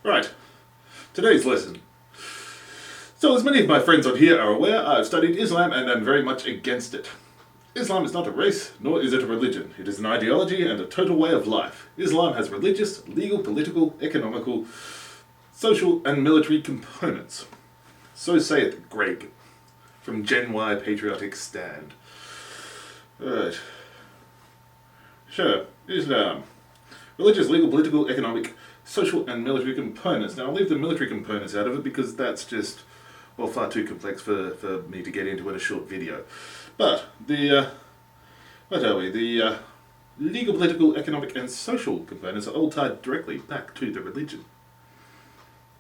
Right, today's lesson. So as many of my friends on here are aware, I've studied Islam and am very much against it. Islam is not a race, nor is it a religion. It is an ideology and a total way of life. Islam has religious, legal, political, economical, social and military components. So saith Greg, from Gen Y Patriotic Stand. Right. Sure, Islam. Religious, legal, political, economic, social and military components. Now I'll leave the military components out of it because that's just, well, far too complex for me to get into in a short video. But the, what are we? The legal, political, economic and social components are all tied directly back to the religion.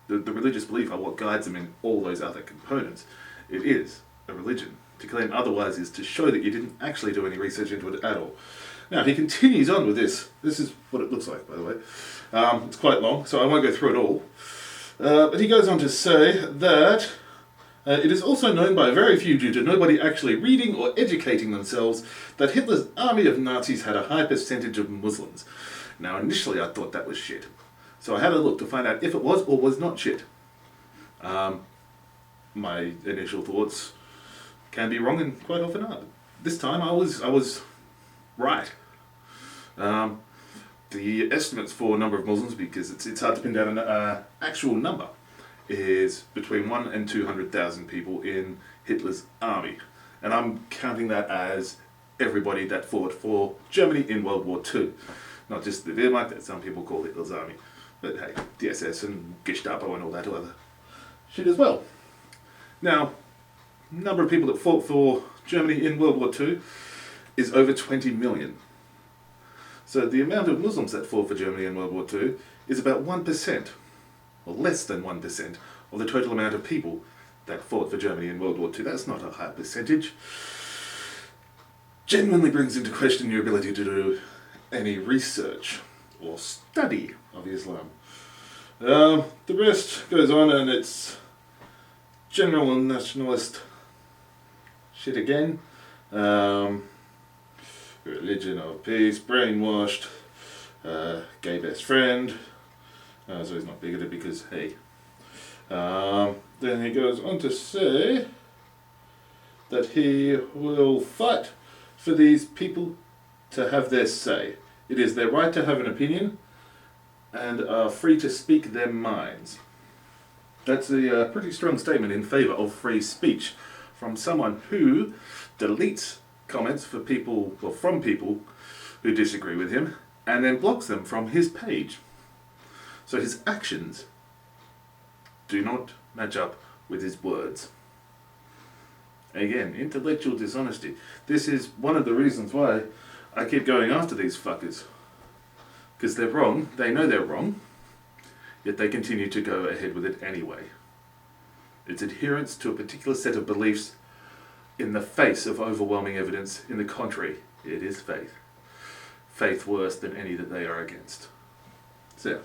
The religious belief are what guides them in all those other components. It is a religion. To claim otherwise is to show that you didn't actually do any research into it at all. Now he continues on with this. This is what it looks like, by the way. It's quite long, so I won't go through it all. But he goes on to say that it is also known by very few, due to nobody actually reading or educating themselves, that Hitler's army of Nazis had a high percentage of Muslims. Now initially I thought that was shit. So I had a look to find out if it was or was not shit. My initial thoughts can be wrong and quite often are. This time I was right. The estimates for number of Muslims, because it's hard to pin down an actual number, is between 1 and 200,000 people in Hitler's army. And I'm counting that as everybody that fought for Germany in World War II. Not just the Wehrmacht that some people call Hitler's army. But hey, the SS and Gestapo and all that other shit as well. Now, number of people that fought for Germany in World War II is over 20 million. So the amount of Muslims that fought for Germany in World War II is about 1%, or less than 1%, of the total amount of people that fought for Germany in World War II. That's not a high percentage. Genuinely brings into question your ability to do any research or study of Islam. The rest goes on and it's general and nationalist shit again. Religion of peace, brainwashed, gay best friend. So he's not bigoted because, hey. Then he goes on to say that he will fight for these people to have their say. It is their right to have an opinion and are free to speak their minds. That's a pretty strong statement in favour of free speech from someone who deletes comments for people, well, from people who disagree with him, and then blocks them from his page. So his actions do not match up with his words. Again, intellectual dishonesty. This is one of the reasons why I keep going after these fuckers. Because they're wrong, they know they're wrong, yet they continue to go ahead with it anyway. It's adherence to a particular set of beliefs in the face of overwhelming evidence in the contrary. It is faith. Faith worse than any that they are against. So,